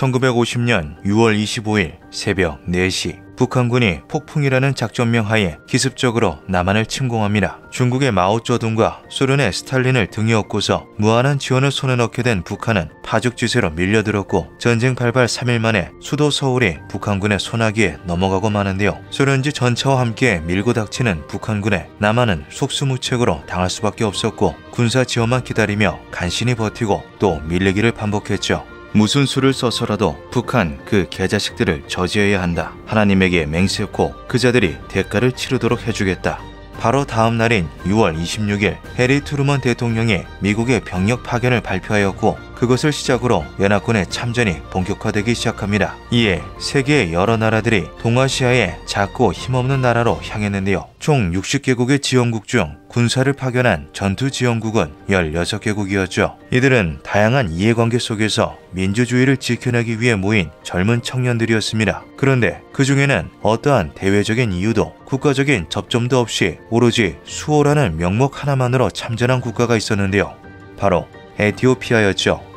1950년 6월 25일 새벽 4시 북한군이 폭풍이라는 작전명 하에 기습적으로 남한을 침공합니다. 중국의 마오쩌둥과 소련의 스탈린을 등에 업고서 무한한 지원을 손에 넣게 된 북한은 파죽지세로 밀려들었고 전쟁 발발 3일 만에 수도 서울이 북한군의 손아귀에 넘어가고 마는데요. 소련지 전차와 함께 밀고 닥치는 북한군에 남한은 속수무책으로 당할 수밖에 없었고 군사 지원만 기다리며 간신히 버티고 또 밀리기를 반복했죠. 무슨 수를 써서라도 북한 그 개자식들을 저지해야 한다. 하나님에게 맹세코 그자들이 대가를 치르도록 해주겠다. 바로 다음 날인 6월 26일 해리 트루먼 대통령이 미국의 병력 파견을 발표하였고 그것을 시작으로 연합군의 참전이 본격화되기 시작합니다. 이에 세계의 여러 나라들이 동아시아의 작고 힘없는 나라로 향했는데요. 총 60개국의 지원국 중 군사를 파견한 전투 지원국은 16개국이었죠. 이들은 다양한 이해관계 속에서 민주주의를 지켜내기 위해 모인 젊은 청년들이었습니다. 그런데 그 중에는 어떠한 대외적인 이유도 국가적인 접점도 없이 오로지 수호라는 명목 하나만으로 참전한 국가가 있었는데요. 바로 에티오피아였죠.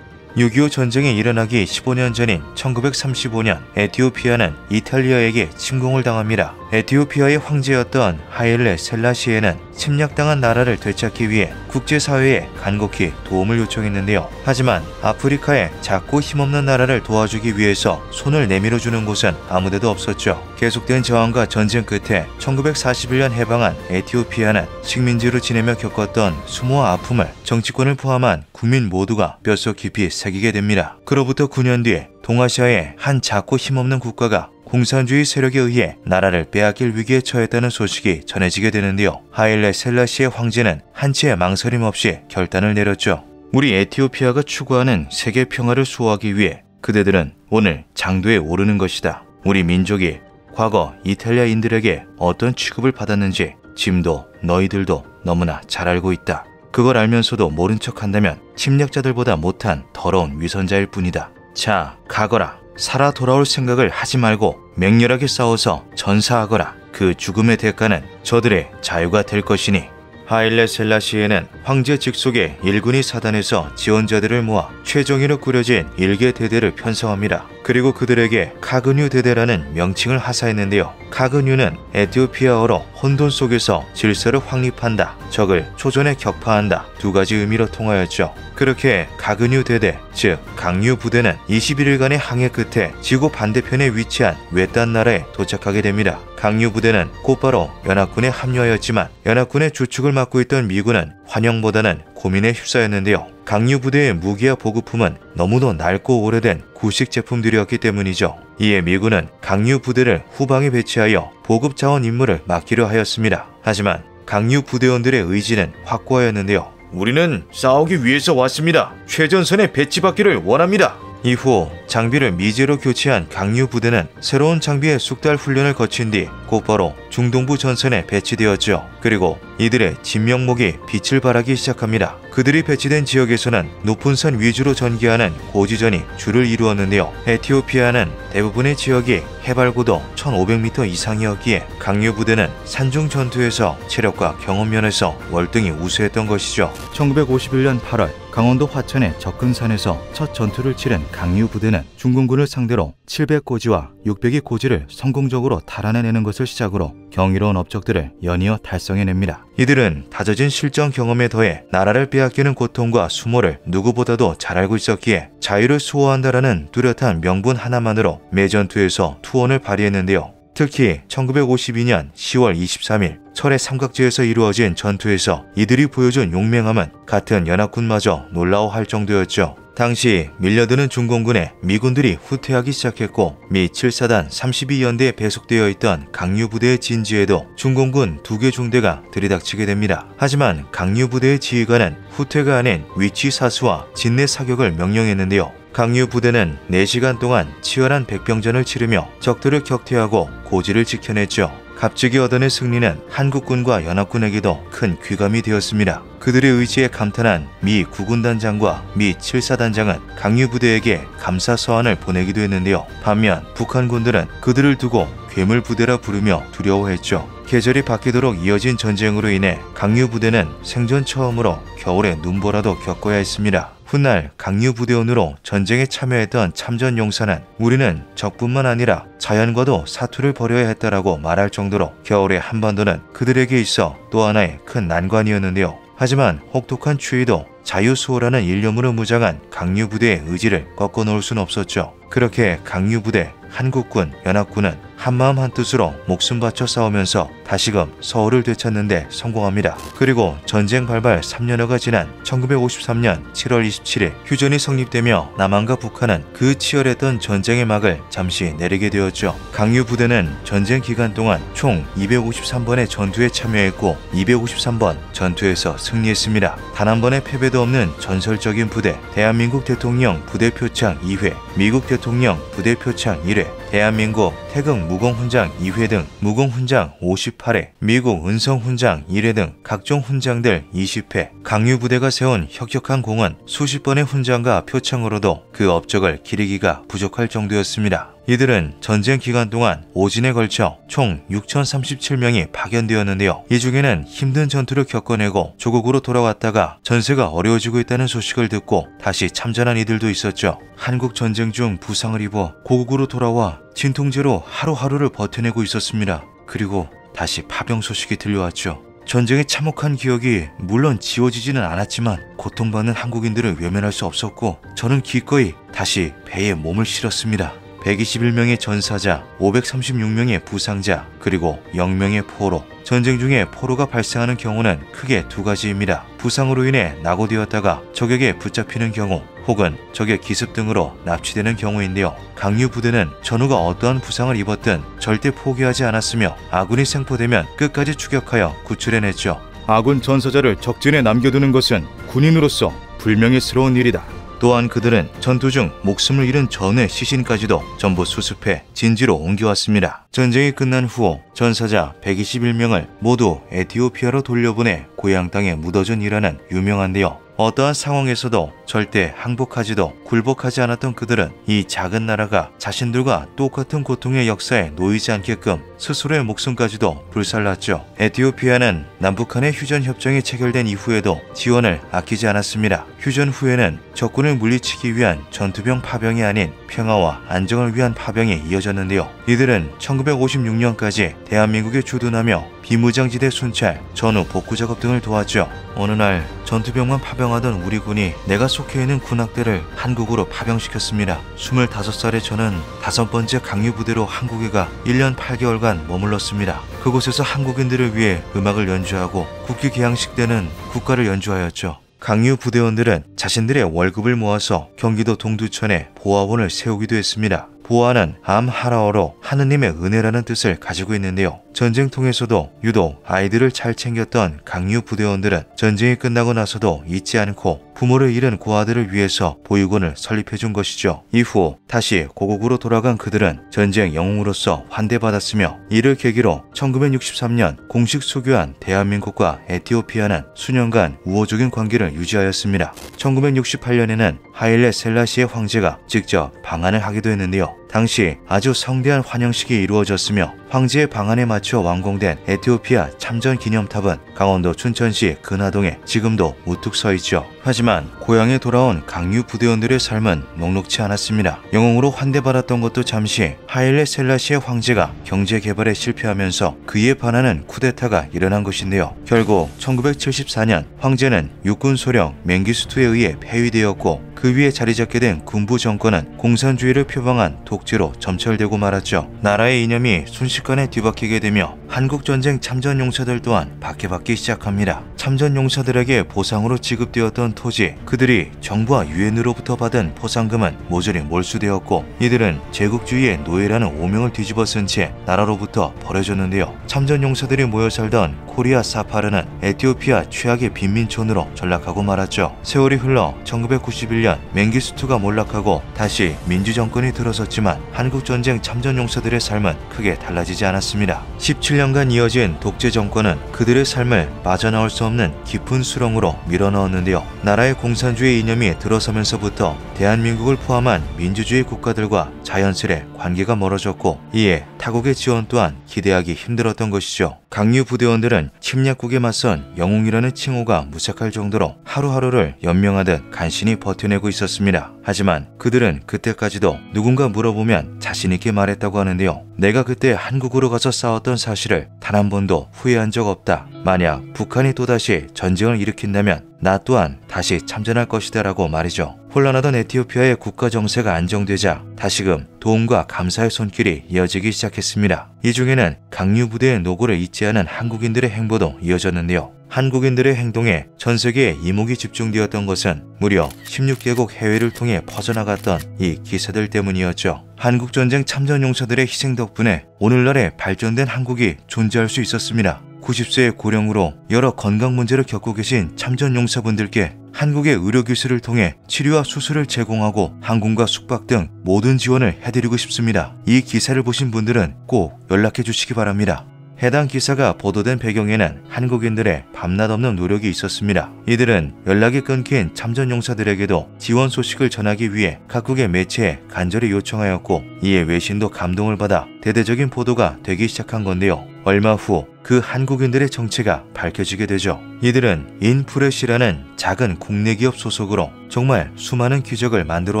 6.25 전쟁이 일어나기 15년 전인 1935년 에티오피아는 이탈리아에게 침공을 당합니다. 에티오피아의 황제였던 하일레 셀라시에는 침략당한 나라를 되찾기 위해 국제사회에 간곡히 도움을 요청했는데요. 하지만 아프리카의 작고 힘없는 나라를 도와주기 위해서 손을 내밀어주는 곳은 아무데도 없었죠. 계속된 저항과 전쟁 끝에 1941년 해방한 에티오피아는 식민지로 지내며 겪었던 수모와 아픔을 정치권을 포함한 국민 모두가 뼛속 깊이 새기게 됩니다. 그로부터 9년 뒤에 동아시아의 한 작고 힘없는 국가가 공산주의 세력에 의해 나라를 빼앗길 위기에 처했다는 소식이 전해지게 되는데요. 하일레 셀라시의 황제는 한치의 망설임 없이 결단을 내렸죠. 우리 에티오피아가 추구하는 세계 평화를 수호하기 위해 그대들은 오늘 장도에 오르는 것이다. 우리 민족이 과거 이탈리아인들에게 어떤 취급을 받았는지 짐도 너희들도 너무나 잘 알고 있다. 그걸 알면서도 모른 척한다면 침략자들보다 못한 더러운 위선자일 뿐이다. 자, 가거라. 살아 돌아올 생각을 하지 말고 맹렬하게 싸워서 전사하거라. 그 죽음의 대가는 저들의 자유가 될 것이니. 하일레 셀라시에는 황제 직속의 일군이 사단에서 지원자들을 모아 최종위로 꾸려진 일개 대대를 편성합니다. 그리고 그들에게 카그뉴 대대라는 명칭을 하사했는데요. 카그뉴는 에티오피아어로 혼돈 속에서 질서를 확립한다, 적을 초전에 격파한다 두 가지 의미로 통하였죠. 그렇게 카그뉴 대대, 즉 강류 부대는 21일간의 항해 끝에 지구 반대편에 위치한 외딴 나라에 도착하게 됩니다. 강류 부대는 곧바로 연합군에 합류하였지만 연합군의 주축을 맡고 있던 미군은 환영보다는 고민에 휩싸였는데요. 강류 부대의 무기와 보급품은 너무도 낡고 오래된 구식 제품들이었기 때문이죠. 이에 미군은 강류 부대를 후방에 배치하여 보급 자원 임무를 맡기려 하였습니다. 하지만 강류 부대원들의 의지는 확고하였는데요. 우리는 싸우기 위해서 왔습니다. 최전선에 배치받기를 원합니다. 이후 장비를 미제로 교체한 강류 부대는 새로운 장비의 숙달 훈련을 거친 뒤 곧바로 중동부 전선에 배치되었죠. 그리고 이들의 진명목이 빛을 발하기 시작합니다. 그들이 배치된 지역에서는 높은 산 위주로 전개하는 고지전이 주를 이루었는데요. 에티오피아는 대부분의 지역이 해발고도 1500m 이상이었기에 강류 부대는 산중 전투에서 체력과 경험 면에서 월등히 우수했던 것이죠. 1951년 8월 강원도 화천의 접근산에서 첫 전투를 치른 강류 부대는 중공군을 상대로 700고지와 600의 고지를 성공적으로 탈환해내는 것을 시작으로 경이로운 업적들을 연이어 달성해냅니다. 이들은 다져진 실전 경험에 더해 나라를 빼앗기는 고통과 수모를 누구보다도 잘 알고 있었기에 자유를 수호한다라는 뚜렷한 명분 하나만으로 매 전투에서 투혼을 발휘했는데요. 특히 1952년 10월 23일 철의 삼각지에서 이루어진 전투에서 이들이 보여준 용맹함은 같은 연합군마저 놀라워할 정도였죠. 당시 밀려드는 중공군에 미군들이 후퇴하기 시작했고 미 7사단 32연대에 배속되어 있던 강류 부대의 진지에도 중공군 2개 중대가 들이닥치게 됩니다. 하지만 강류 부대의 지휘관은 후퇴가 아닌 위치 사수와 진내 사격을 명령했는데요. 강류 부대는 4시간 동안 치열한 백병전을 치르며 적들을 격퇴하고 고지를 지켜냈죠. 갑자기 얻어낸 승리는 한국군과 연합군에게도 큰 귀감이 되었습니다. 그들의 의지에 감탄한 미 9군단장과 미 7사단장은 강류 부대에게 감사 서한을 보내기도 했는데요. 반면 북한군들은 그들을 두고 괴물 부대라 부르며 두려워했죠. 계절이 바뀌도록 이어진 전쟁으로 인해 강류 부대는 생전 처음으로 겨울에 눈보라도 겪어야 했습니다. 훗날 강유부대원으로 전쟁에 참여했던 참전용사는 우리는 적뿐만 아니라 자연과도 사투를 벌여야 했다라고 말할 정도로 겨울의 한반도는 그들에게 있어 또 하나의 큰 난관이었는데요. 하지만 혹독한 추위도 자유수호라는 일념으로 무장한 강유부대의 의지를 꺾어놓을 순 없었죠. 그렇게 강유부대, 한국군, 연합군은 한마음 한뜻으로 목숨 바쳐 싸우면서 다시금 서울을 되찾는 데 성공합니다. 그리고 전쟁 발발 3년여가 지난 1953년 7월 27일 휴전이 성립되며 남한과 북한은 그 치열했던 전쟁의 막을 잠시 내리게 되었죠. 강유부대는 전쟁 기간 동안 총 253번의 전투에 참여했고 253번 전투에서 승리했습니다. 단 한 번의 패배도 없는 전설적인 부대, 대한민국 대통령 부대 표창 2회, 미국 대통령 부대 표창 1회, 대한민국 태극 무공훈장 2회 등 무공훈장 58회, 미국 은성훈장 1회 등 각종 훈장들 20회, 강유부대가 세운 혁혁한 공은 수십 번의 훈장과 표창으로도 그 업적을 기리기가 부족할 정도였습니다. 이들은 전쟁 기간 동안 오진에 걸쳐 총 6,037명이 파견되었는데요. 이 중에는 힘든 전투를 겪어내고 조국으로 돌아왔다가 전세가 어려워지고 있다는 소식을 듣고 다시 참전한 이들도 있었죠. 한국 전쟁 중 부상을 입어 고국으로 돌아와 진통제로 하루하루를 버텨내고 있었습니다. 그리고 다시 파병 소식이 들려왔죠. 전쟁의 참혹한 기억이 물론 지워지지는 않았지만 고통받는 한국인들을 외면할 수 없었고 저는 기꺼이 다시 배에 몸을 실었습니다. 121명의 전사자, 536명의 부상자, 그리고 0명의 포로. 전쟁 중에 포로가 발생하는 경우는 크게 두 가지입니다. 부상으로 인해 낙오되었다가 적에게 붙잡히는 경우 혹은 적의 기습 등으로 납치되는 경우인데요. 강유부대는 전우가 어떠한 부상을 입었든 절대 포기하지 않았으며 아군이 생포되면 끝까지 추격하여 구출해냈죠. 아군 전사자를 적진에 남겨두는 것은 군인으로서 불명예스러운 일이다. 또한 그들은 전투 중 목숨을 잃은 전우의 시신까지도 전부 수습해 진지로 옮겨왔습니다. 전쟁이 끝난 후 전사자 121명을 모두 에티오피아로 돌려보내 고향 땅에 묻어준 일화는 유명한데요. 어떠한 상황에서도 절대 항복하지도 굴복하지 않았던 그들은 이 작은 나라가 자신들과 똑같은 고통의 역사에 놓이지 않게끔 스스로의 목숨까지도 불살랐죠. 에티오피아는 남북한의 휴전협정이 체결된 이후에도 지원을 아끼지 않았습니다. 휴전 후에는 적군을 물리치기 위한 전투병 파병이 아닌 평화와 안정을 위한 파병이 이어졌는데요. 이들은 1956년까지 대한민국에 주둔하며 비무장지대 순찰, 전후 복구 작업 등을 도왔죠. 어느 날 전투병만 파병하던 우리 군이 내가 속해 있는 군악대를 한국으로 파병시켰습니다. 25살의 저는 5번째 강유부대로 한국에 가 1년 8개월간 머물렀습니다. 그곳에서 한국인들을 위해 음악을 연주하고 국기 개항식 때는 국가를 연주하였죠. 강유 부대원들은 자신들의 월급을 모아서 경기도 동두천에 보아원을 세우기도 했습니다. 보아는 암하라어로 하느님의 은혜라는 뜻을 가지고 있는데요. 전쟁통에서도 유독 아이들을 잘 챙겼던 강유 부대원들은 전쟁이 끝나고 나서도 잊지 않고 부모를 잃은 고아들을 위해서 보육원을 설립해준 것이죠. 이후 다시 고국으로 돌아간 그들은 전쟁 영웅으로서 환대받았으며 이를 계기로 1963년 공식 수교한 대한민국과 에티오피아는 수년간 우호적인 관계를 유지하였습니다. 1968년에는 하일레 셀라시의 황제가 직접 방한을 하기도 했는데요. 당시 아주 성대한 환영식이 이루어졌으며 황제의 방안에 맞춰 완공된 에티오피아 참전 기념탑은 강원도 춘천시 근하동에 지금도 우뚝 서 있죠. 하지만 고향에 돌아온 강유 부대원들의 삶은 녹록지 않았습니다. 영웅으로 환대받았던 것도 잠시 하일레 셀라시의 황제가 경제 개발에 실패하면서 그에 반하는 쿠데타가 일어난 것인데요. 결국 1974년 황제는 육군 소령 맹기스투에 의해 폐위되었고 그 위에 자리잡게 된 군부 정권은 공산주의를 표방한 독재로 점철되고 말았죠. 나라의 이념이 순식간에 뒤바뀌게 되며 한국전쟁 참전용사들 또한 박해받기 시작합니다. 참전용사들에게 보상으로 지급되었던 토지, 그들이 정부와 유엔으로부터 받은 포상금은 모조리 몰수되었고 이들은 제국주의의 노예라는 오명을 뒤집어 쓴 채 나라로부터 버려졌는데요. 참전용사들이 모여 살던 코리아 사파르는 에티오피아 최악의 빈민촌으로 전락하고 말았죠. 세월이 흘러 1991년 맹기스투가 몰락하고 다시 민주정권이 들어섰지만 한국전쟁 참전용사들의 삶은 크게 달라지지 않았습니다. 17년간 이어진 독재 정권은 그들의 삶을 빠져나올 수 없는 깊은 수렁으로 밀어넣었는데요. 나라의 공산주의 이념이 들어서면서부터 대한민국을 포함한 민주주의 국가들과 자연스레 관계가 멀어졌고 이에 타국의 지원 또한 기대하기 힘들었던 것이죠. 강류 부대원들은 침략국에 맞선 영웅이라는 칭호가 무색할 정도로 하루하루를 연명하듯 간신히 버텨내고 있었습니다. 하지만 그들은 그때까지도 누군가 물어보면 자신있게 말했다고 하는데요. 내가 그때 한국으로 가서 싸웠던 사실을 단 한 번도 후회한 적 없다. 만약 북한이 또다시 전쟁을 일으킨다면 나 또한 다시 참전할 것이다 라고 말이죠. 혼란하던 에티오피아의 국가 정세가 안정되자 다시금 도움과 감사의 손길이 이어지기 시작했습니다. 이 중에는 강류 부대의 노고를 잊지 않은 한국인들의 행보도 이어졌는데요. 한국인들의 행동에 전 세계에 이목이 집중되었던 것은 무려 16개국 해외를 통해 퍼져나갔던 이 기사들 때문이었죠. 한국전쟁 참전용사들의 희생 덕분에 오늘날의 발전된 한국이 존재할 수 있었습니다. 90세의 고령으로 여러 건강 문제를 겪고 계신 참전용사분들께 한국의 의료기술을 통해 치료와 수술을 제공하고 항공과 숙박 등 모든 지원을 해드리고 싶습니다. 이 기사를 보신 분들은 꼭 연락해 주시기 바랍니다. 해당 기사가 보도된 배경에는 한국인들의 밤낮 없는 노력이 있었습니다. 이들은 연락이 끊긴 참전용사들에게도 지원 소식을 전하기 위해 각국의 매체에 간절히 요청하였고 이에 외신도 감동을 받아 대대적인 보도가 되기 시작한 건데요. 얼마 후 그 한국인들의 정체가 밝혀지게 되죠. 이들은 인프레시라는 작은 국내 기업 소속으로 정말 수많은 기적을 만들어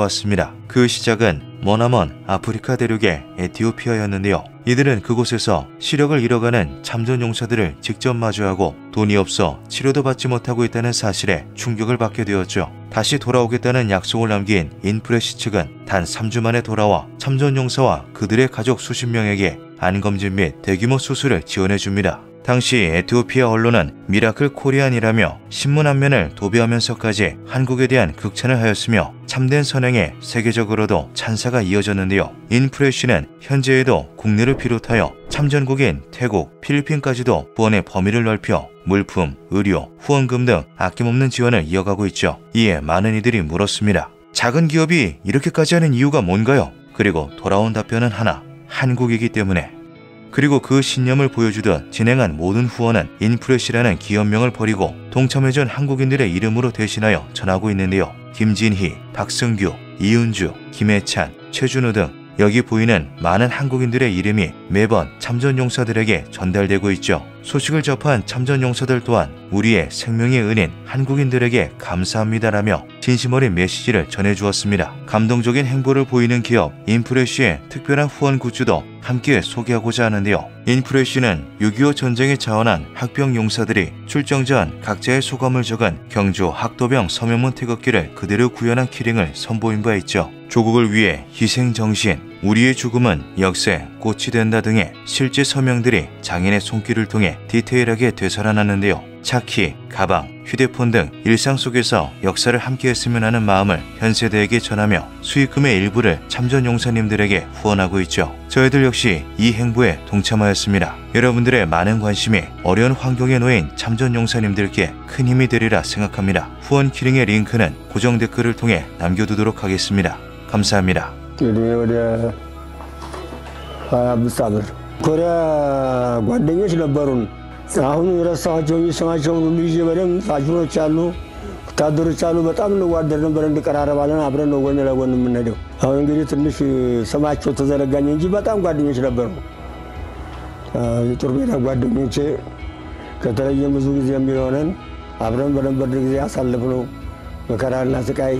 왔습니다. 그 시작은 머나먼 아프리카 대륙의 에티오피아였는데요. 이들은 그곳에서 시력을 잃어가는 참전용사들을 직접 마주하고 돈이 없어 치료도 받지 못하고 있다는 사실에 충격을 받게 되었죠. 다시 돌아오겠다는 약속을 남긴 인프레시 측은 단 3주 만에 돌아와 참전용사와 그들의 가족 수십 명에게 안검진 및 대규모 수술을 지원해줍니다. 당시 에티오피아 언론은 미라클 코리안이라며 신문 한 면을 도배하면서까지 한국에 대한 극찬을 하였으며 참된 선행에 세계적으로도 찬사가 이어졌는데요. 인프레시는 현재에도 국내를 비롯하여 참전국인 태국, 필리핀까지도 후원의 범위를 넓혀 물품, 의료, 후원금 등 아낌없는 지원을 이어가고 있죠. 이에 많은 이들이 물었습니다. 작은 기업이 이렇게까지 하는 이유가 뭔가요? 그리고 돌아온 답변은 하나, 한국이기 때문에. 그리고 그 신념을 보여주듯 진행한 모든 후원은 인프레시라는 기업명을 버리고 동참해준 한국인들의 이름으로 대신하여 전하고 있는데요. 김진희, 박승규, 이은주, 김해찬, 최준우 등 여기 보이는 많은 한국인들의 이름이 매번 참전용사들에게 전달되고 있죠. 소식을 접한 참전용사들 또한 우리의 생명의 은인 한국인들에게 감사합니다라며 진심 어린 메시지를 전해주었습니다. 감동적인 행보를 보이는 기업 인프레시의 특별한 후원 굿즈도 함께 소개하고자 하는데요. 인프레시는 6.25 전쟁에 자원한 학병 용사들이 출정 전 각자의 소감을 적은 경주 학도병 서명문 태극기를 그대로 구현한 키링을 선보인 바 있죠. 조국을 위해 희생 정신, 우리의 죽음은 역세, 꽃이 된다 등의 실제 서명들이 장인의 손길을 통해 디테일하게 되살아났는데요. 차키, 가방, 휴대폰 등 일상 속에서 역사를 함께 했으면 하는 마음을 현 세대에게 전하며 수익금의 일부를 참전용사님들에게 후원하고 있죠. 저희들 역시 이 행보에 동참하였습니다. 여러분들의 많은 관심이 어려운 환경에 놓인 참전용사님들께 큰 힘이 되리라 생각합니다. 후원 키링의 링크는 고정 댓글을 통해 남겨두도록 하겠습니다. 감사합니다. ወደ 25 ዓመት ኮሪያ ጓደኞች ነበሩን። አሁን የረሳኋቸው የሚሰማቸውን ሁሉ ይዤ በደንብ ሳጅኖች አሉ፣ ወታደሮች አሉ። በጣም እንዋደድ ነበር፣ እንቀራረባለን። አብረን ነው ጎን ለጎን የምንሄደው። አሁን እንግዲህ ትንሽ ስማቸው ተዘነጋኝ እንጂ በጣም ጓደኞች ነበሩ። የጦር ሜዳ ጓደኞቼ ከተለየን ብዙ ጊዜ የሚሆነን አብረን በነበርን ጊዜ ያሳለፍነው መከራና ስቃይ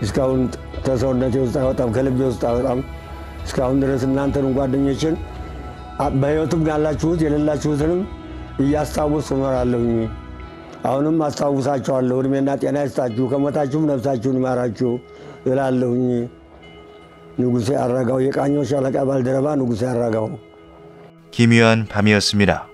እስካሁን ተሰውነቴ ውስጥ አይወጣም፣ ከልቤ ውስጥ አይወጣም። እስካሁን ድረስ እናንተን ጓደኞችን በህይወትም ያላችሁት የሌላችሁትንም እያስታወስኩ እኖራለሁኝ። አሁንም አስታውሳችኋለሁ። እድሜና ጤና ይስጣችሁ፣ ከሞታችሁም ነፍሳችሁን ይማራችሁ እላለሁኝ። ንጉሴ አራጋው፣ የቃኞች ሻለቃ ባልደረባ ንጉሴ አራጋው። 기묘한 밤이었습니다.